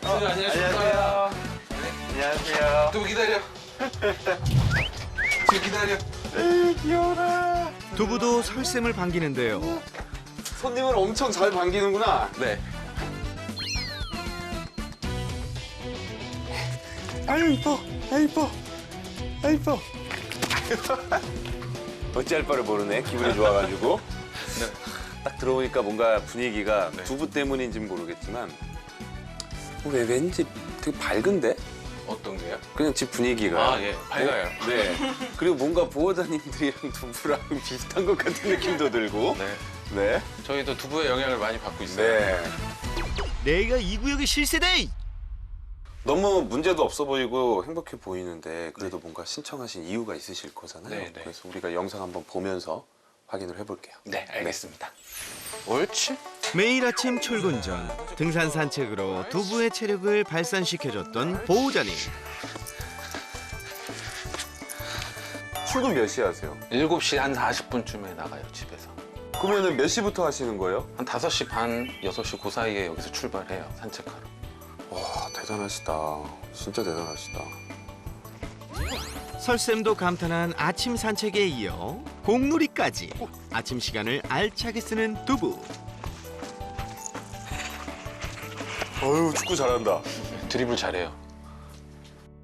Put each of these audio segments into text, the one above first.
안녕하세요. 안녕하세요. 두부 기다려. 두부 기다려. 귀여워라. 두부도 설샘을 반기는데요. 손님을 엄청 잘 반기는구나. 네. 아유 이뻐. 아유 이뻐. 아유 이뻐. 어찌할 바를 모르네. 기분이 좋아가지고. 딱 들어오니까 뭔가 분위기가 네. 두부 때문인지는 모르겠지만 왜 왠지 되게 밝은데? 어떤 게요? 그냥 집 분위기가. 아, 예. 밝아요. 네. 그리고 뭔가 보호자님들이랑 두부랑 비슷한 것 같은 느낌도 들고. 네. 네. 저희도 두부의 영향을 많이 받고 있어요. 네. 내가 이 구역의 실세대! 너무 문제도 없어 보이고 행복해 보이는데 그래도 뭔가 신청하신 이유가 있으실 거잖아요. 네, 네. 그래서 우리가 영상 한번 보면서 확인을 해볼게요. 네, 알겠습니다. 옳지? 매일 아침 출근 전 등산 산책으로 두부의 체력을 발산시켜줬던 보호자님. 출근 몇 시에 하세요? 7시 한 40분쯤에 나가요, 집에서. 그러면은 몇 시부터 하시는 거예요? 한 5시 반, 6시 그 사이에 여기서 출발해요, 산책하러. 와, 대단하시다. 진짜 대단하시다. 설쌤도 감탄한 아침 산책에 이어 공놀이까지 아침 시간을 알차게 쓰는 두부. 어휴, 축구 잘한다. 드리블 잘해요.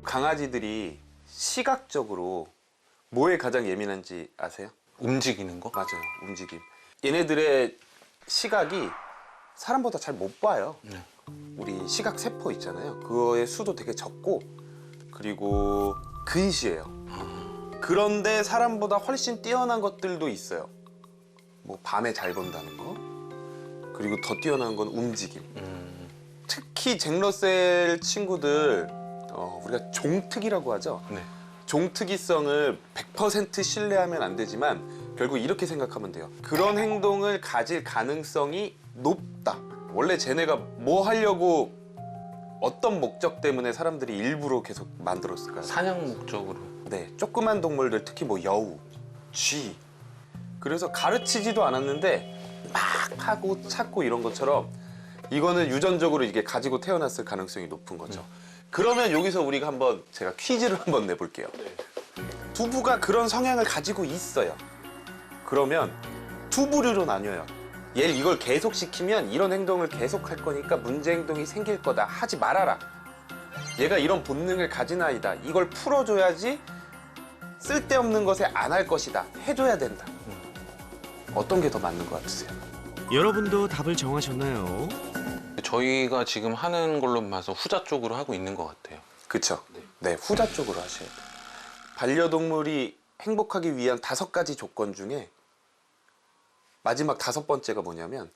강아지들이 시각적으로 뭐에 가장 예민한지 아세요? 움직이는 거? 맞아요, 움직임. 얘네들의 시각이 사람보다 잘 못 봐요. 네. 우리 시각 세포 있잖아요. 그거의 수도 되게 적고 그리고 근시해요. 그런데 사람보다 훨씬 뛰어난 것들도 있어요. 뭐 밤에 잘 본다는 거. 그리고 더 뛰어난 건 움직임. 특히 잭러셀 친구들 우리가 종특이라고 하죠. 네. 종특이성을 100% 신뢰하면 안 되지만 결국 이렇게 생각하면 돼요. 그런 행동을 가질 가능성이 높다. 원래 쟤네가 뭐 하려고 어떤 목적 때문에 사람들이 일부러 계속 만들었을까요? 사냥 목적으로. 네, 조그만 동물들 특히 뭐 여우, 쥐. 그래서 가르치지도 않았는데 막 하고 찾고 이런 것처럼 이거는 유전적으로 이게 가지고 태어났을 가능성이 높은 거죠. 그러면 여기서 우리가 한번 제가 퀴즈를 한번 내볼게요. 두부가 그런 성향을 가지고 있어요. 그러면 두 부류로 나뉘어요. 얘를 이걸 계속 시키면 이런 행동을 계속 할 거니까 문제 행동이 생길 거다. 하지 말아라. 얘가 이런 본능을 가진 아이다. 이걸 풀어줘야지 쓸데없는 것에 안 할 것이다. 해줘야 된다. 어떤 게 더 맞는 것 같으세요? 여러분도 답을 정하셨나요? 저희가 지금 하는 걸로 봐서 후자 쪽으로 하고 있는 것 같아요. 그쵸? 네, 후자 쪽으로 하셔야 돼요. 반려동물이 행복하기 위한 5가지 조건 중에 마지막 5번째가 뭐냐면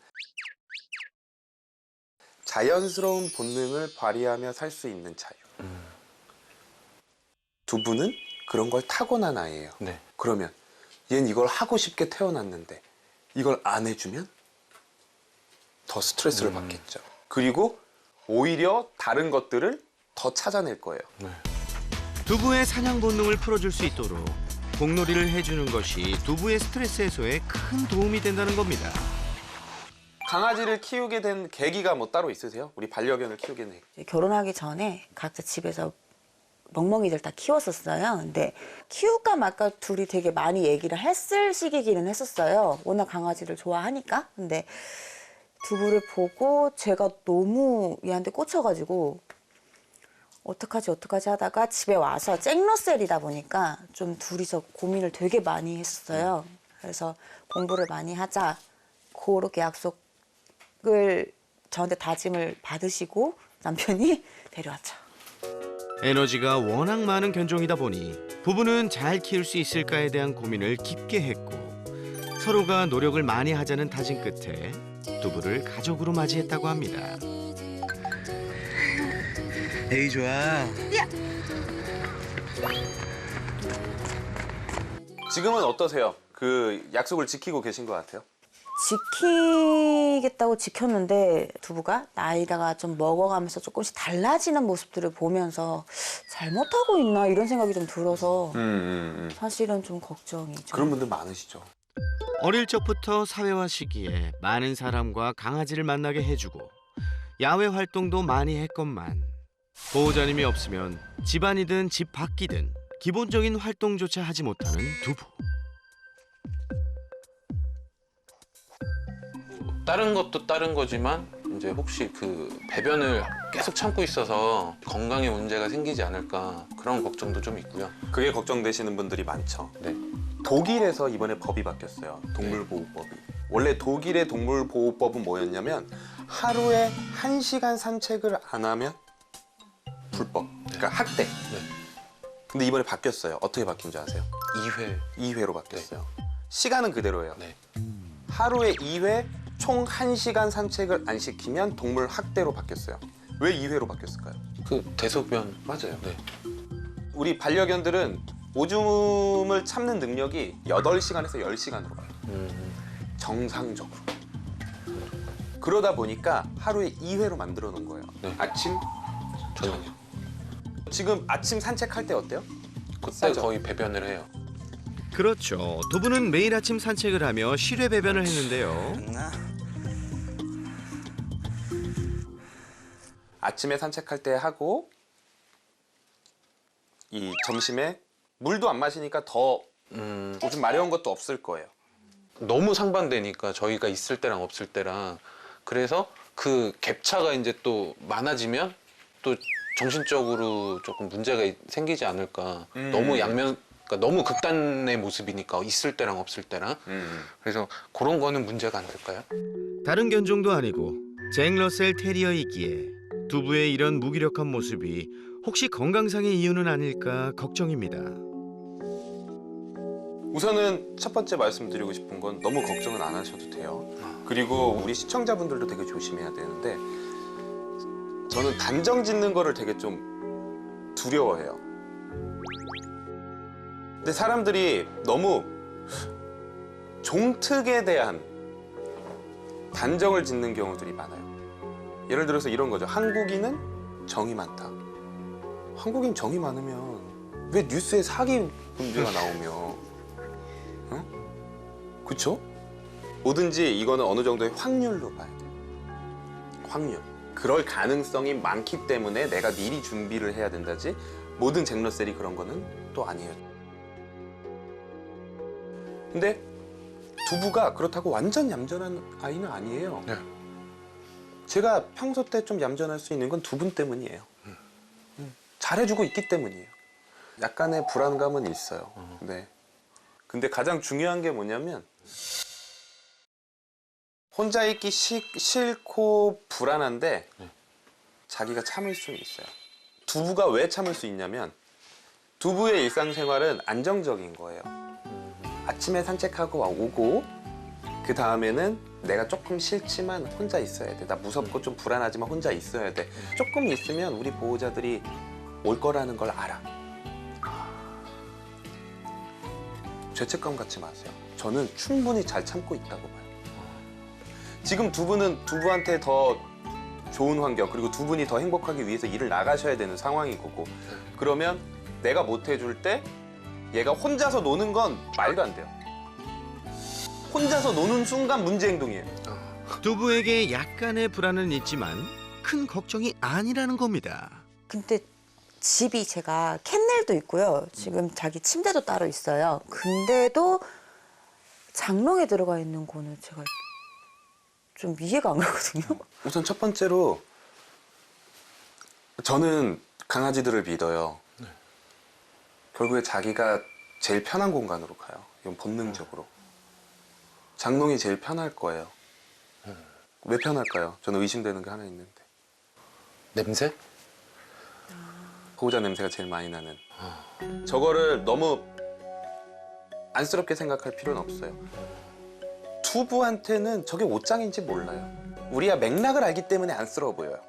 자연스러운 본능을 발휘하며 살 수 있는 자유. 두부는 그런 걸 타고난 아이예요. 네. 그러면 얘는 이걸 하고 싶게 태어났는데 이걸 안 해주면 더 스트레스를 받겠죠. 그리고 오히려 다른 것들을 더 찾아낼 거예요. 네. 두부의 사냥 본능을 풀어줄 수 있도록 공놀이를 해주는 것이 두부의 스트레스 해소에 큰 도움이 된다는 겁니다. 강아지를 키우게 된 계기가 뭐 따로 있으세요? 우리 반려견을 키우게 된 계기. 결혼하기 전에 각자 집에서 멍멍이들 다 키웠었어요. 근데 키울까 말까 둘이 되게 많이 얘기를 했을 시기기는 했었어요. 워낙 강아지를 좋아하니까. 근데 두부를 보고 제가 너무 얘한테 꽂혀가지고 어떡하지 하다가 집에 와서 잭러셀이다 보니까 좀 둘이서 고민을 되게 많이 했었어요. 그래서 공부를 많이 하자. 그렇게 약속을 저한테 다짐을 받으시고 남편이 데려왔죠. 에너지가 워낙 많은 견종이다 보니 부부는 잘 키울 수 있을까에 대한 고민을 깊게 했고 서로가 노력을 많이 하자는 다짐 끝에 두부를 가족으로 맞이했다고 합니다. 에이 좋아. 지금은 어떠세요? 그 약속을 지키고 계신 것 같아요? 지키겠다고 지켰는데 두부가 나이가 좀 먹어가면서 조금씩 달라지는 모습들을 보면서 잘못하고 있나 이런 생각이 좀 들어서 사실은 좀 걱정이죠. 그런 분들 많으시죠. 어릴 적부터 사회화 시기에 많은 사람과 강아지를 만나게 해주고 야외 활동도 많이 했건만 보호자님이 없으면 집안이든 집 밖이든 기본적인 활동조차 하지 못하는 두부. 다른 것도 다른 거지만 이제 혹시 그 배변을 계속 참고 있어서 건강에 문제가 생기지 않을까 그런 걱정도 좀 있고요. 그게 걱정되시는 분들이 많죠. 네. 독일에서 이번에 법이 바뀌었어요. 동물보호법이. 원래 독일의 동물보호법은 뭐였냐면 하루에 1시간 산책을 안 하면 불법. 그러니까 학대. 근데 이번에 바뀌었어요. 어떻게 바뀐 줄 아세요? 2회. 2회로 바뀌었어요. 시간은 그대로예요. 네. 하루에 2회 총 1시간 산책을 안 시키면 동물 학대로 바뀌었어요. 왜 2회로 바뀌었을까요? 그 대소변. 맞아요. 네. 우리 반려견들은 오줌을 참는 능력이 8시간에서 10시간으로 가요. 정상적으로. 그러다 보니까 하루에 2회로 만들어 놓은 거예요. 네. 아침, 저녁. 지금 아침 산책할 때 어때요? 그때 싸죠? 거의 배변을 해요. 그렇죠. 두부는 매일 아침 산책을 하며 실외 배변을 했는데요. 아침에 산책할 때 하고 이 점심에 물도 안 마시니까 더 오줌 마려운 것도 없을 거예요. 너무 상반되니까 저희가 있을 때랑 없을 때랑 그래서 그 갭차가 이제 또 많아지면 또 정신적으로 조금 문제가 생기지 않을까. 너무 양면 그러니까 너무 극단의 모습이니까 있을 때랑 없을 때랑 그래서 그런 거는 문제가 안 될까요? 다른 견종도 아니고 잭러셀 테리어이기에 두부의 이런 무기력한 모습이 혹시 건강상의 이유는 아닐까 걱정입니다. 우선은 첫 번째 말씀드리고 싶은 건 너무 걱정은 안 하셔도 돼요. 그리고 우리 시청자분들도 되게 조심해야 되는데 저는 단정 짓는 거를 되게 좀 두려워해요. 근데 사람들이 너무 종특에 대한 단정을 짓는 경우들이 많아요. 예를 들어서 이런 거죠. 한국인은 정이 많다. 한국인 정이 많으면 왜 뉴스에 사기 문제가 나오며 그쵸? 뭐든지 이거는 어느 정도의 확률로 봐야 돼요. 확률. 그럴 가능성이 많기 때문에 내가 미리 준비를 해야 된다지 모든 잭러셀이 그런 거는 또 아니에요. 근데 두부가 그렇다고 완전 얌전한 아이는 아니에요. 네. 제가 평소 때 좀 얌전할 수 있는 건 두 분 때문이에요. 잘해주고 있기 때문이에요. 약간의 불안감은 있어요. 네. 근데 가장 중요한 게 뭐냐면 혼자 있기 싫고 불안한데 자기가 참을 수는 있어요. 두부가 왜 참을 수 있냐면 두부의 일상생활은 안정적인 거예요. 아침에 산책하고 오고 그 다음에는 내가 조금 싫지만 혼자 있어야 돼. 나 무섭고 좀 불안하지만 혼자 있어야 돼. 조금 있으면 우리 보호자들이 올 거라는 걸 알아. 죄책감 갖지 마세요. 저는 충분히 잘 참고 있다고 봐요. 지금 두 분은 두부한테 더 좋은 환경 그리고 두 분이 더 행복하기 위해서 일을 나가셔야 되는 상황인 거고 그러면 내가 못 해줄 때 얘가 혼자서 노는 건 말도 안 돼요. 혼자서 노는 순간 문제 행동이에요. 두부에게 약간의 불안은 있지만 큰 걱정이 아니라는 겁니다. 근데 집이 제가 캔넬도 있고요. 지금 자기 침대도 따로 있어요. 근데도 장롱에 들어가 있는 거는 제가 좀 이해가 안 가거든요. 우선 첫 번째로 저는 강아지들을 믿어요. 결국에 자기가 제일 편한 공간으로 가요. 이건 본능적으로. 장롱이 제일 편할 거예요. 왜 편할까요? 저는 의심되는 게 하나 있는데. 냄새? 보호자 냄새가 제일 많이 나는. 저거를 너무 안쓰럽게 생각할 필요는 없어요. 두부한테는 저게 옷장인지 몰라요. 우리가 맥락을 알기 때문에 안쓰러워 보여요.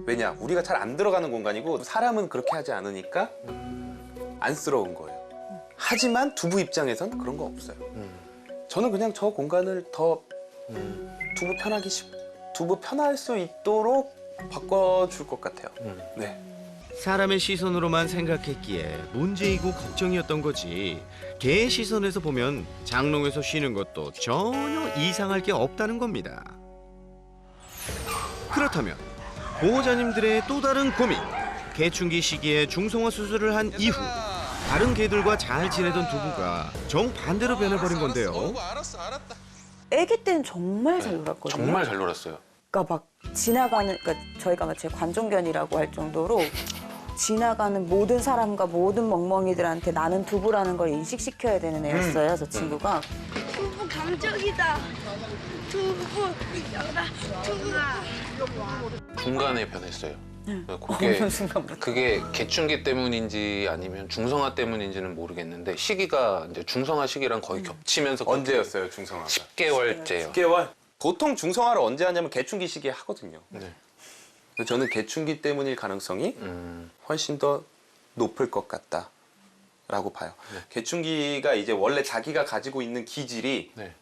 왜냐? 우리가 잘 안 들어가는 공간이고 사람은 그렇게 하지 않으니까 안쓰러운 거예요. 하지만 두부 입장에선 그런 거 없어요. 저는 그냥 저 공간을 더 두부 편할 수 있도록 바꿔줄 것 같아요. 네. 사람의 시선으로만 생각했기에 문제이고 걱정이었던 거지. 개의 시선에서 보면 장롱에서 쉬는 것도 전혀 이상할 게 없다는 겁니다. 그렇다면 보호자님들의 또 다른 고민. 개춘기 시기에 중성화 수술을 한 이후 다른 개들과 잘 지내던 두부가 정반대로 변해버린 건데요. 알았다. 아기 때는 정말 잘 놀았거든요. 정말 잘 놀았어요. 그러니까 막 지나가는, 그러니까 저희가 막 제 관종견이라고 할 정도로 지나가는 모든 사람과 모든 멍멍이들한테 나는 두부라는 걸 인식시켜야 되는 애였어요, 저 친구가. 두부 감정이다. 두부 여기다 두부가. 중간에 변했어요. 그게 어느 순간부터. 그게 개춘기 때문인지 아니면 중성화 때문인지는 모르겠는데 시기가 이제 중성화 시기랑 거의 겹치면서 언제였어요 중성화가? 10개월째요. 10개월? 보통 중성화를 언제 하냐면 개춘기 시기에 하거든요. 네. 그래서 저는 개춘기 때문일 가능성이 훨씬 더 높을 것 같다라고 봐요. 네. 개춘기가 이제 원래 자기가 가지고 있는 기질이 네.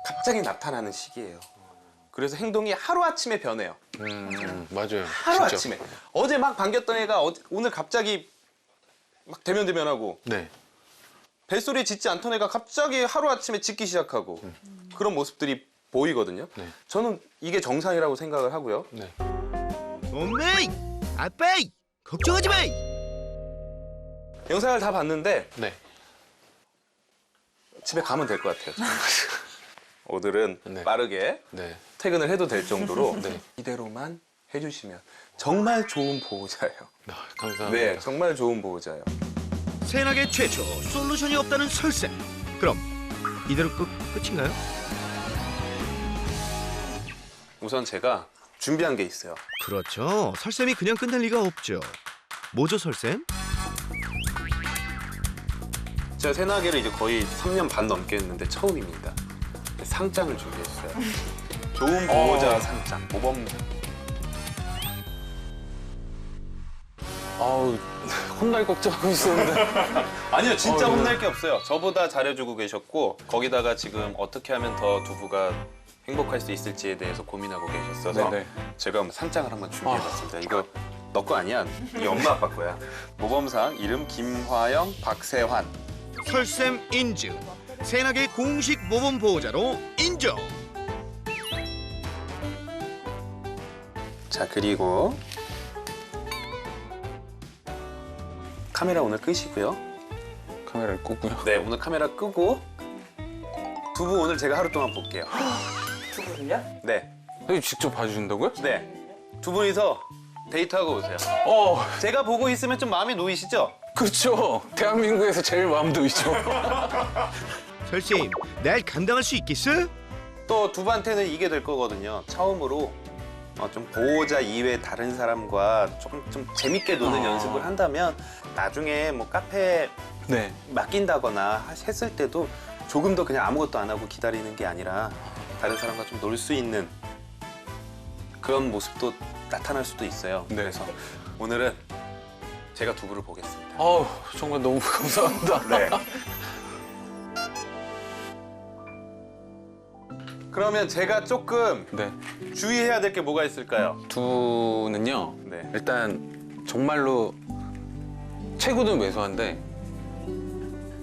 갑자기 나타나는 시기예요. 그래서 행동이 하루아침에 변해요. 맞아요. 하루아침에. 어제 막 반겼던 애가 오늘 갑자기 막 대면대면하고 네. 벨소리 짓지 않던 애가 갑자기 하루아침에 짖기 시작하고 그런 모습들이 보이거든요. 네. 저는 이게 정상이라고 생각을 하고요. 네. 엄마, 아빠, 걱정하지 마. 영상을 다 봤는데 네. 집에 가면 될 것 같아요. 오늘은 네. 빠르게 네. 퇴근을 해도 될 정도로 네. 이대로만 해주시면 정말 좋은 보호자예요. 아, 감사합니다. 네, 정말 좋은 보호자예요. 새나게 최초 솔루션이 없다는 설쌤. 그럼 이대로 끝인가요? 우선 제가 준비한 게 있어요. 그렇죠. 설쌤이 그냥 끝낼 리가 없죠. 뭐죠, 설쌤? 제가 새나개를 이제 거의 3년 반 넘게 했는데 처음입니다. 상장을 준비했어요. 좋은 보호자 상장, 모범. 아우, 혼날 걱정하고 있었는데. 아니요, 진짜 혼날 게 없어요. 저보다 잘해주고 계셨고 거기다가 지금 어떻게 하면 더 두부가 행복할 수 있을지에 대해서 고민하고 계셨어서 네네. 제가 상장을 한번 준비해봤습니다. 이거 너 거 아니야? 이 엄마 아빠 거야. 모범상 이름 김화영, 박세환. 설쌤 인증. 새나게 공식 모범 보호자로 인정. 자, 그리고 카메라 오늘 끄시고요. 카메라를 끄고요. 네, 오늘 카메라 끄고 두부 오늘 제가 하루 동안 볼게요. 두부를요? 네, 선생님 직접 봐주신다고요? 네. 두 분이서 데이트하고 오세요. 제가 보고 있으면 좀 마음이 놓이시죠? 그렇죠. 대한민국에서 제일 마음도 있죠. 설쌤, 날 감당할 수 있겠어? 또 두부한테는 이게 될 거거든요. 처음으로 좀 보호자 이외 다른 사람과 조금 좀 재밌게 노는 연습을 한다면 나중에 뭐 카페 네. 맡긴다거나 했을 때도 조금 더 그냥 아무것도 안 하고 기다리는 게 아니라 다른 사람과 좀 놀 수 있는 그런 모습도 나타날 수도 있어요. 네. 그래서 오늘은 제가 두부를 보겠습니다. 아우, 정말 너무 감사합니다. 네. 그러면 제가 조금 네. 주의해야 될 게 뭐가 있을까요? 두부는요. 네. 일단 정말로 체구는 왜소한데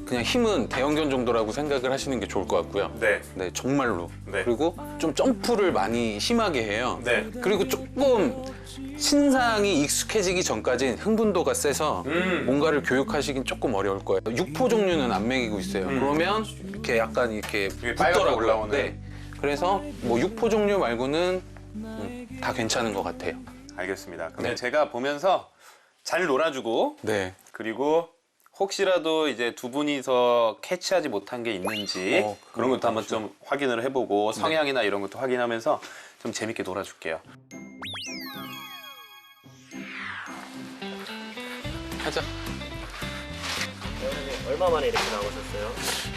그냥 힘은 대형견 정도라고 생각을 하시는 게 좋을 것 같고요. 네. 네, 정말로. 네. 그리고 좀 점프를 많이 심하게 해요. 네. 그리고 조금 신상이 익숙해지기 전까지는 흥분도가 세서 뭔가를 교육하시긴 조금 어려울 거예요. 육포 종류는 안 먹이고 있어요. 그러면 이렇게 약간 이렇게 위에 빨갛게 붙더라고요. 올라오는. 네. 그래서 뭐 육포 종류 말고는 다 괜찮은 것 같아요. 알겠습니다. 그럼 네. 제가 보면서 잘 놀아주고 네. 그리고 혹시라도 이제 두 분이서 캐치하지 못한 게 있는지 그런 것도 한번 좀 확인을 해보고 성향이나 이런 것도 확인하면서 좀 재밌게 놀아줄게요. 하자. 얼마 만에 이렇게 나오셨어요?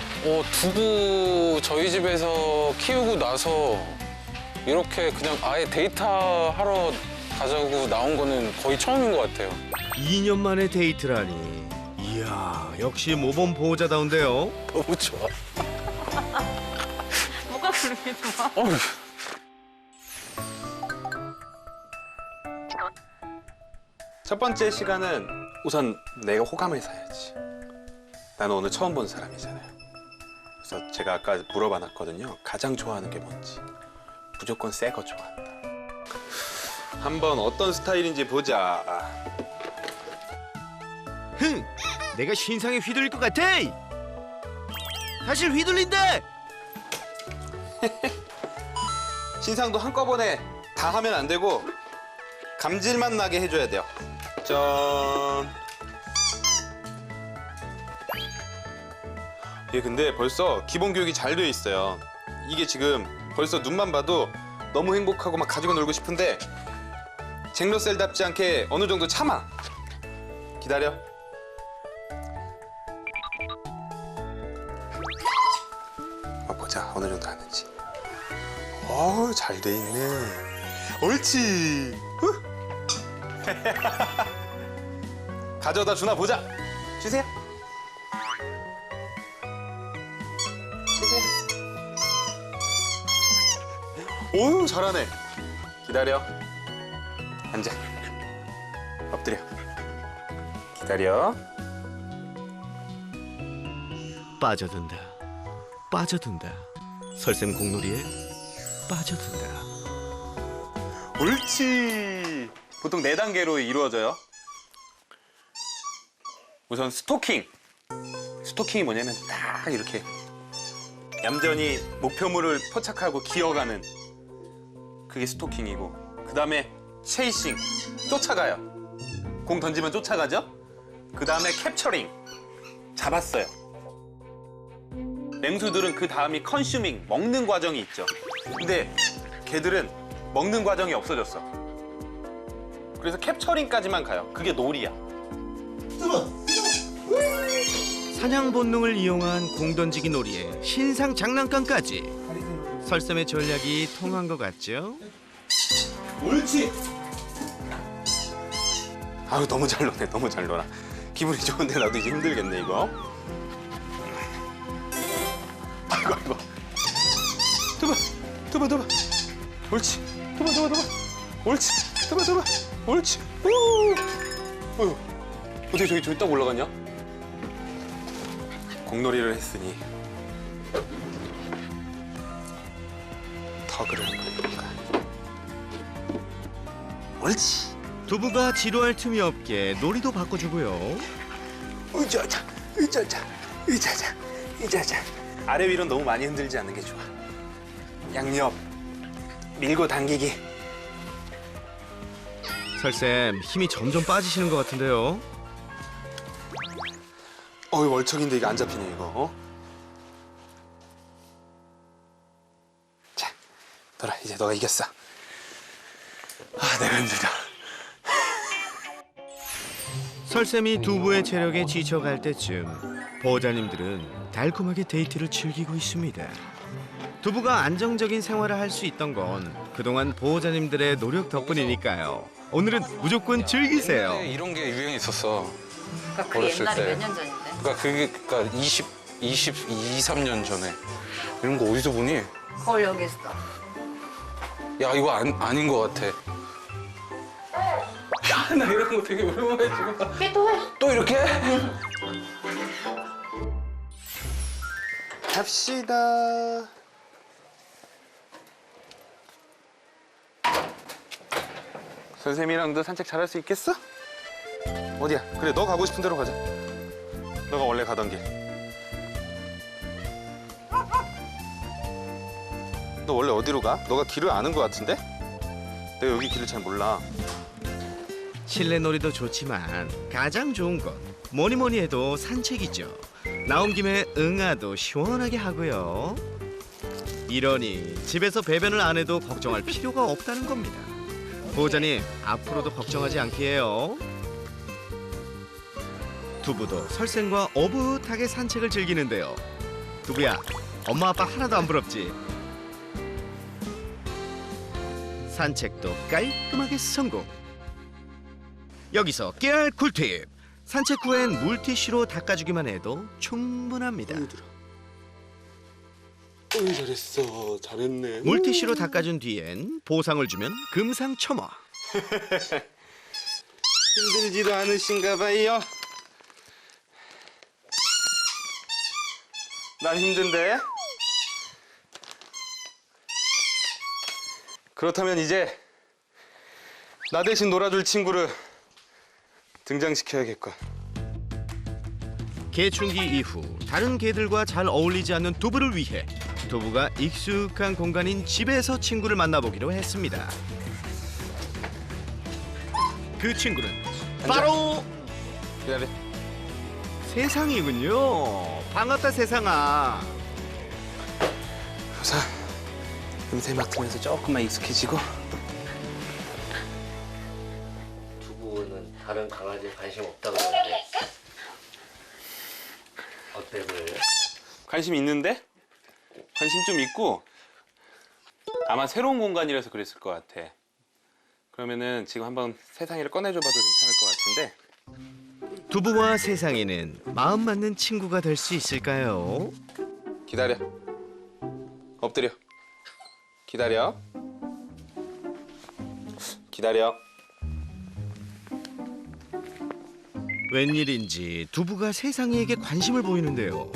두부 저희 집에서 키우고 나서 이렇게 그냥 아예 데이트하러 가자고 나온 거는 거의 처음인 것 같아요. 2년 만에 데이트라니. 이야, 역시 모범 보호자다운데요. 너무 좋아. 뭐가 그렇게 좋아? 어휴. 첫 번째 시간은 우선 내가 호감을 사야지. 나는 오늘 처음 본 사람이잖아요. 그래서 제가 아까 물어봐 놨거든요. 가장 좋아하는 게 뭔지. 무조건 새 거 좋아한다. 한번 어떤 스타일인지 보자. 흥! 내가 신상에 휘둘릴 것 같아! 사실 휘둘린다! 신상도 한꺼번에 다 하면 안 되고 감질만 나게 해줘야 돼요. 짠. 이게 근데 벌써 기본 교육이 잘 되어 있어요. 이게 지금 벌써 눈만 봐도 너무 행복하고 막 가지고 놀고 싶은데 쟁로셀답지 않게 어느 정도 참아. 기다려. 보자 어느 정도 하는지. 잘 돼 있네. 옳지. 가져다 주나 보자. 주세요. 오 잘하네. 기다려. 앉아. 엎드려. 기다려. 빠져든다. 빠져든다. 설쌤 공놀이에 빠져든다. 옳지. 보통 4단계로 이루어져요. 우선 스토킹. 스토킹이 뭐냐면 딱 이렇게 얌전히 목표물을 포착하고 기어가는 그게 스토킹이고, 그 다음에 체이싱, 쫓아가요. 공 던지면 쫓아가죠. 그 다음에 캡처링, 잡았어요. 맹수들은 그 다음이 컨슈밍, 먹는 과정이 있죠. 근데 걔들은 먹는 과정이 없어졌어. 그래서 캡처링까지만 가요. 그게 놀이야. 사냥 본능을 이용한 공 던지기 놀이에 신상 장난감까지. 설쌤의 전략이 통한 것 같죠? 옳지. 아유 너무 잘 노네. 너무 잘 놀아. 기분이 좋은데 나도 이제 힘들겠네 이거. 아이고. 두봐. 옳지. 두봐. 옳지. 두봐. 옳지. 어휴. 어떻게 저기 딱 올라갔냐? 공놀이를 했으니 더 그러는 거니까. 옳지. 두부가 지루할 틈이 없게 놀이도 바꿔주고요. 의자자. 아래 위로 너무 많이 흔들지 않는 게 좋아. 양옆 밀고 당기기. 설쌤 힘이 점점 빠지시는 것 같은데요. 멀쩡인데 이거 안 잡히네 이거. 자, 돌아. 이제 너가 이겼어. 내가 힘들다. 설쌤이 두부의 체력에 지쳐갈 때쯤 보호자님들은 달콤하게 데이트를 즐기고 있습니다. 두부가 안정적인 생활을 할 수 있던 건 그동안 보호자님들의 노력 덕분이니까요. 오늘은 무조건 즐기세요. 옛날에 이런 게 유행했었어. 그러니까 그 어렸을 옛날에 때. 몇 년 전인데? 그러니까 23년 전에 이런 거 어디서 보니? 거울 여기 있어. 야 이거 아닌 것 같아. 야 나 이런 거 되게 오랜만에 지금. 또 해. 또 이렇게? 갑시다. 선생님이랑도 산책 잘할 수 있겠어? 어디야? 그래, 너 가고 싶은 데로 가자. 너가 원래 가던 길. 너 원래 어디로 가? 너가 길을 아는 것 같은데? 내가 여기 길을 잘 몰라. 실내 놀이도 좋지만 가장 좋은 건 뭐니 해도 산책이죠. 나온 김에 응아도 시원하게 하고요. 이러니 집에서 배변을 안 해도 걱정할 필요가 없다는 겁니다. 보호자님, 앞으로도 걱정하지 않게요. 두부도 설생과 오붓하게 산책을 즐기는데요. 두부야, 엄마 아빠 하나도 안 부럽지? 산책도 깔끔하게 성공. 여기서 깨알 꿀팁. 산책 후엔 물티슈로 닦아주기만 해도 충분합니다. 잘했어. 잘했네. 물티슈로 닦아준 뒤엔 보상을 주면 금상첨화. 힘들지도 않으신가 봐요. 난 힘든데. 그렇다면 이제 나 대신 놀아줄 친구를 등장시켜야겠군. 개충기 이후 다른 개들과 잘 어울리지 않는 두부를 위해 두부가 익숙한 공간인 집에서 친구를 만나보기로 했습니다. 그 친구는 바로 기다려. 세상이군요. 반갑다 세상아. 우선 냄새 맡으면서 조금만 익숙해지고. 두부는 다른 강아지에 관심 없다고 그러는데 어때 그래요? 관심 있는데? 관심 좀 있고 아마 새로운 공간이라서 그랬을 것 같아. 그러면은 지금 한번 세상이를 꺼내줘봐도 괜찮을 것 같은데. 두부와 세상이는 마음 맞는 친구가 될 수 있을까요? 기다려. 엎드려. 기다려. 기다려. 웬일인지 두부가 세상이에게 관심을 보이는데요.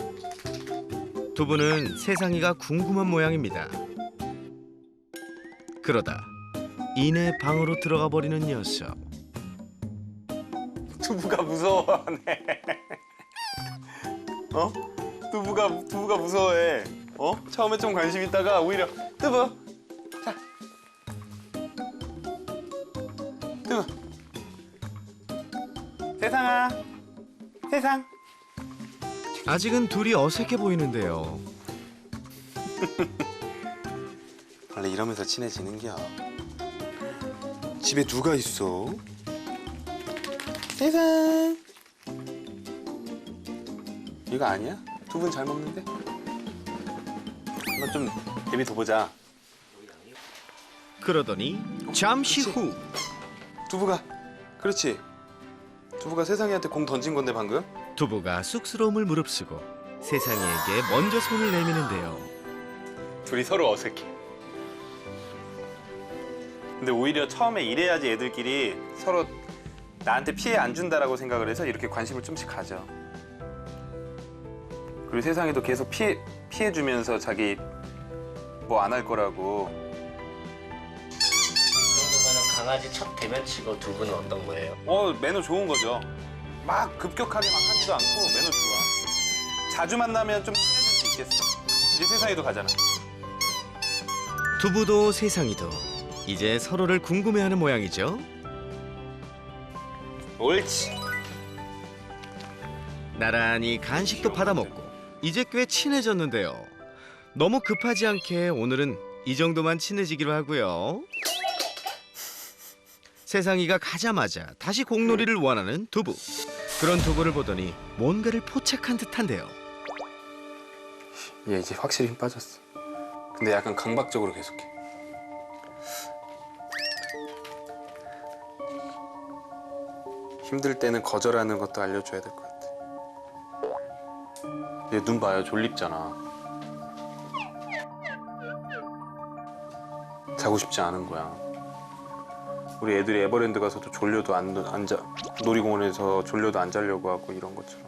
두부는 세상이가 궁금한 모양입니다. 그러다 이내 방으로 들어가 버리는 녀석. 두부가 무서워하네. 어? 두부가 무서워해. 어? 처음에 좀 관심 있다가 오히려 두부. 자. 두부. 세상아. 세상. 아직은 둘이 어색해 보이는데요. 원래 이러면서 친해지는겨. 집에 누가 있어? 세상. 이거 아니야? 두부는 잘 먹는데? 한번 좀 대비 둬보자. 그러더니 잠시 후 두부가. 그렇지. 두부가 세상이한테 공 던진 건데 방금? 두부가 쑥스러움을 무릅쓰고 세상이에게 먼저 손을 내미는데요. 둘이 서로 어색해. 근데 오히려 처음에 이래야지 애들끼리 서로 나한테 피해 안 준다라고 생각을 해서 이렇게 관심을 좀씩 가져. 그리고 세상에도 계속 피해 주면서 자기 뭐 안 할 거라고. 이 정도면 강아지 첫 대면치고 두부는 어떤 거예요? 매너 좋은 거죠. 막 급격하게 막 하지도 않고 매너 좋아. 자주 만나면 좀 친해질 수 있겠어. 이제 세상에도 가잖아. 두부도 세상이도 이제 서로를 궁금해하는 모양이죠. 옳지. 나란히 간식도 받아먹고 이제 꽤 친해졌는데요. 너무 급하지 않게 오늘은 이 정도만 친해지기로 하고요. 세상이가 가자마자 다시 공놀이를 원하는 두부. 그런 두부를 보더니 뭔가를 포착한 듯한데요. 얘 이제 확실히 힘 빠졌어. 근데 약간 강박적으로 계속해. 힘들 때는 거절하는 것도 알려줘야 될 것 같아. 얘 눈 봐요. 졸립잖아. 자고 싶지 않은 거야. 우리 애들이 에버랜드 가서도 졸려도 안 자, 놀이공원에서 졸려도 안 자려고 하고 이런 것처럼.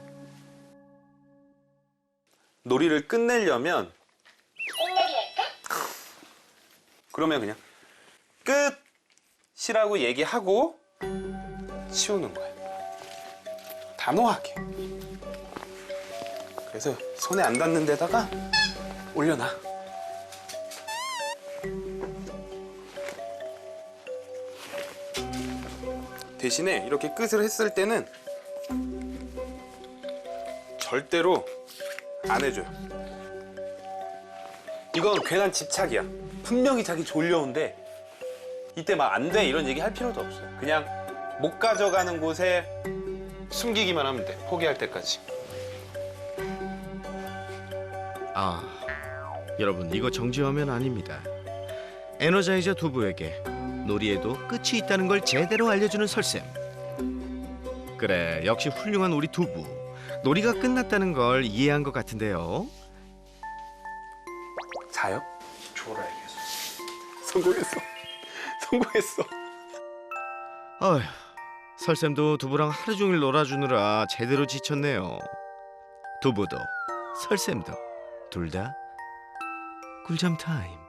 놀이를 끝내려면 그러면 그냥 끝이라고 얘기하고 치우는 거야. 단호하게. 그래서 손에 안 닿는 데다가 올려놔. 대신에 이렇게 끝을 했을 때는 절대로 안 해줘요. 이건 괜한 집착이야. 분명히 자기 졸려온데 이때 막 안 돼 이런 얘기 할 필요도 없어요. 그냥 못 가져가는 곳에 숨기기만 하면 돼. 포기할 때까지. 아, 여러분 이거 정지화면 아닙니다. 에너자이저 두부에게 놀이에도 끝이 있다는 걸 제대로 알려주는 설쌤. 그래, 역시 훌륭한 우리 두부. 놀이가 끝났다는 걸 이해한 것 같은데요. 자요? 졸아야겠어. 성공했어. 성공했어. 어휴, 설쌤도 두부랑 하루 종일 놀아주느라 제대로 지쳤네요. 두부도 설쌤도 둘 다 꿀잠 타임.